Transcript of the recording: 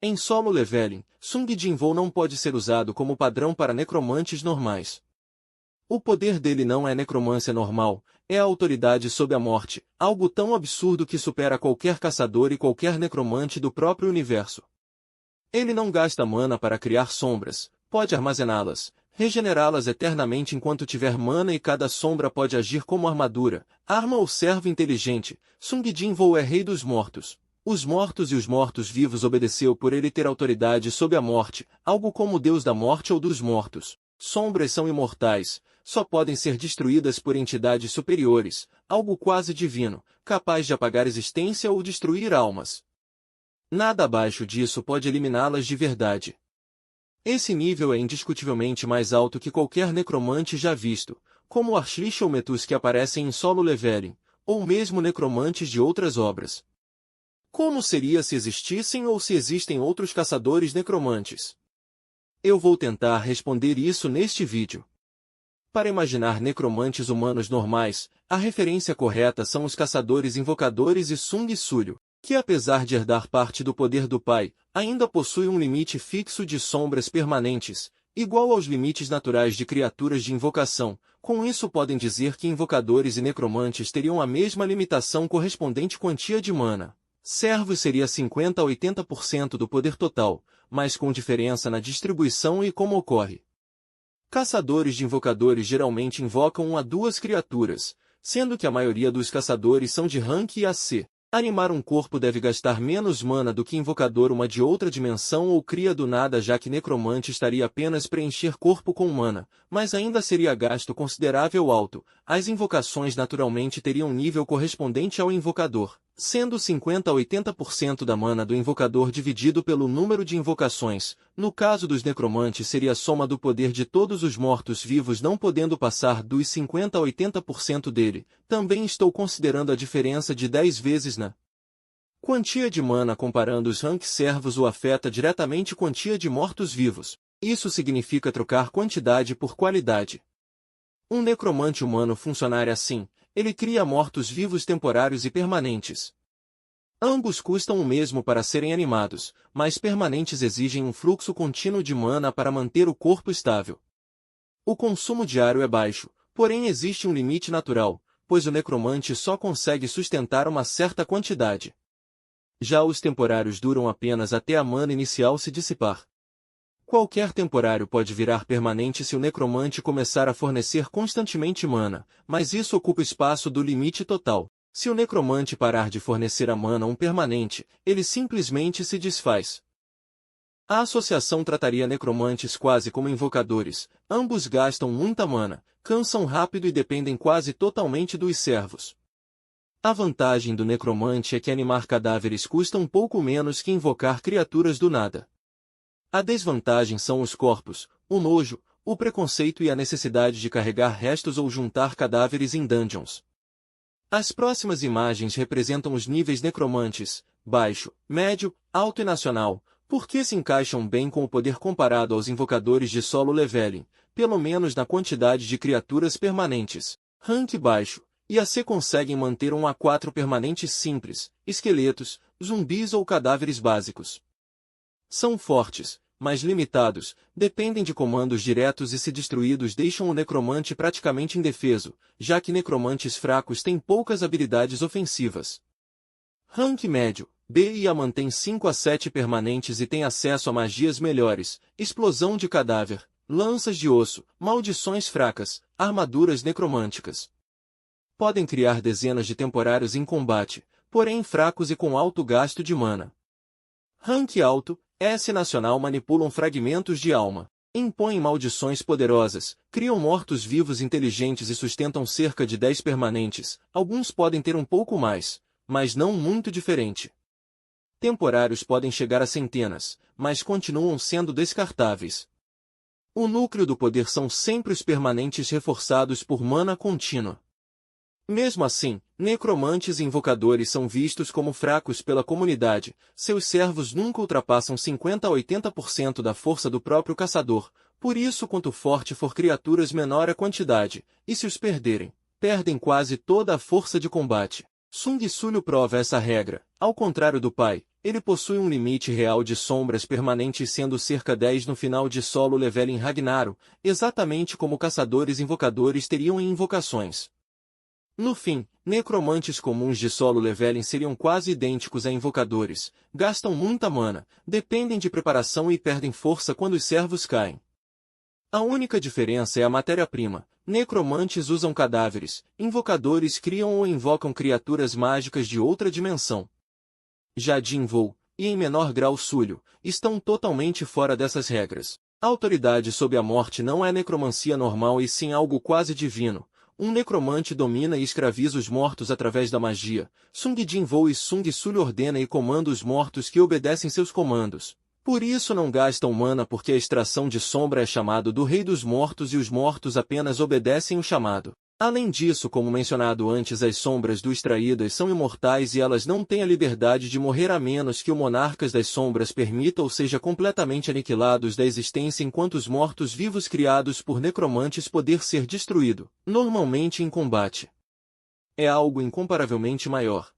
Em solo leveling, Sung Jinwoo não pode ser usado como padrão para necromantes normais. O poder dele não é necromância normal, é a autoridade sobre a morte, algo tão absurdo que supera qualquer caçador e qualquer necromante do próprio universo. Ele não gasta mana para criar sombras, pode armazená-las, regenerá-las eternamente enquanto tiver mana e cada sombra pode agir como armadura, arma ou servo inteligente. Sung Jinwoo é rei dos mortos. Os mortos e os mortos-vivos obedeceu por ele ter autoridade sobre a morte, algo como o deus da morte ou dos mortos. Sombras são imortais, só podem ser destruídas por entidades superiores, algo quase divino, capaz de apagar existência ou destruir almas. Nada abaixo disso pode eliminá-las de verdade. Esse nível é indiscutivelmente mais alto que qualquer necromante já visto, como Archlich ou Metus que aparecem em solo leveling, ou mesmo necromantes de outras obras. Como seria se existissem ou se existem outros caçadores necromantes? Eu vou tentar responder isso neste vídeo. Para imaginar necromantes humanos normais, a referência correta são os caçadores invocadores e Sung Sulyo, que apesar de herdar parte do poder do pai, ainda possui um limite fixo de sombras permanentes, igual aos limites naturais de criaturas de invocação. Com isso podem dizer que invocadores e necromantes teriam a mesma limitação correspondente quantia de mana. Servos seria 50 a 80% do poder total, mas com diferença na distribuição e como ocorre. Caçadores de invocadores geralmente invocam 1 a 2 criaturas, sendo que a maioria dos caçadores são de rank AC. Animar um corpo deve gastar menos mana do que invocador uma de outra dimensão ou cria do nada, já que necromante estaria apenas preencher corpo com mana, mas ainda seria gasto considerável alto. As invocações naturalmente teriam um nível correspondente ao invocador, sendo 50 a 80% da mana do invocador dividido pelo número de invocações. No caso dos necromantes seria a soma do poder de todos os mortos-vivos não podendo passar dos 50 a 80% dele. Também estou considerando a diferença de 10 vezes na quantia de mana comparando os rank servos o afeta diretamente quantia de mortos-vivos. Isso significa trocar quantidade por qualidade. Um necromante humano funcionaria assim. Ele cria mortos-vivos temporários e permanentes. Ambos custam o mesmo para serem animados, mas permanentes exigem um fluxo contínuo de mana para manter o corpo estável. O consumo diário é baixo, porém existe um limite natural, pois o necromante só consegue sustentar uma certa quantidade. Já os temporários duram apenas até a mana inicial se dissipar. Qualquer temporário pode virar permanente se o necromante começar a fornecer constantemente mana, mas isso ocupa espaço do limite total. Se o necromante parar de fornecer a mana a um permanente, ele simplesmente se desfaz. A associação trataria necromantes quase como invocadores. Ambos gastam muita mana, cansam rápido e dependem quase totalmente dos servos. A vantagem do necromante é que animar cadáveres custa um pouco menos que invocar criaturas do nada. A desvantagem são os corpos, o nojo, o preconceito e a necessidade de carregar restos ou juntar cadáveres em dungeons. As próximas imagens representam os níveis necromantes, baixo, médio, alto e nacional, porque se encaixam bem com o poder comparado aos invocadores de solo leveling, pelo menos na quantidade de criaturas permanentes. Rank baixo, e AC conseguem manter 1 a 4 permanentes simples, esqueletos, zumbis ou cadáveres básicos. São fortes, mas limitados, dependem de comandos diretos e se destruídos deixam o necromante praticamente indefeso, já que necromantes fracos têm poucas habilidades ofensivas. Rank médio, B e A mantém 5 a 7 permanentes e tem acesso a magias melhores, explosão de cadáver, lanças de osso, maldições fracas, armaduras necromânticas. Podem criar dezenas de temporários em combate, porém fracos e com alto gasto de mana. Rank alto, S nacional manipulam fragmentos de alma, impõem maldições poderosas, criam mortos-vivos inteligentes e sustentam cerca de 10 permanentes. Alguns podem ter um pouco mais, mas não muito diferente. Temporários podem chegar a centenas, mas continuam sendo descartáveis. O núcleo do poder são sempre os permanentes reforçados por mana contínua. Mesmo assim, necromantes e invocadores são vistos como fracos pela comunidade. Seus servos nunca ultrapassam 50 a 80% da força do próprio caçador, por isso quanto forte for criaturas menor a quantidade, e se os perderem, perdem quase toda a força de combate. Sung Sulyo prova essa regra. Ao contrário do pai, Ele possui um limite real de sombras permanentes, sendo cerca 10 no final de solo level em Ragnarok, exatamente como caçadores invocadores teriam em invocações. No fim, necromantes comuns de solo leveling seriam quase idênticos a invocadores, gastam muita mana, dependem de preparação e perdem força quando os servos caem. A única diferença é a matéria-prima. Necromantes usam cadáveres, invocadores criam ou invocam criaturas mágicas de outra dimensão. Já Jinvoo, e em menor grau Sulho, estão totalmente fora dessas regras. A autoridade sob a morte não é necromancia normal e sim algo quase divino. Um necromante domina e escraviza os mortos através da magia. Sung Jinvoo e Sung Sulho ordena e comanda os mortos que obedecem seus comandos. Por isso não gastam mana, porque a extração de sombra é chamado do Rei dos Mortos e os mortos apenas obedecem o chamado. Além disso, como mencionado antes, as sombras do extraídas são imortais e elas não têm a liberdade de morrer a menos que o Monarcas das Sombras permita ou seja completamente aniquilados da existência, enquanto os mortos-vivos criados por necromantes poder ser destruído, normalmente em combate. É algo incomparavelmente maior.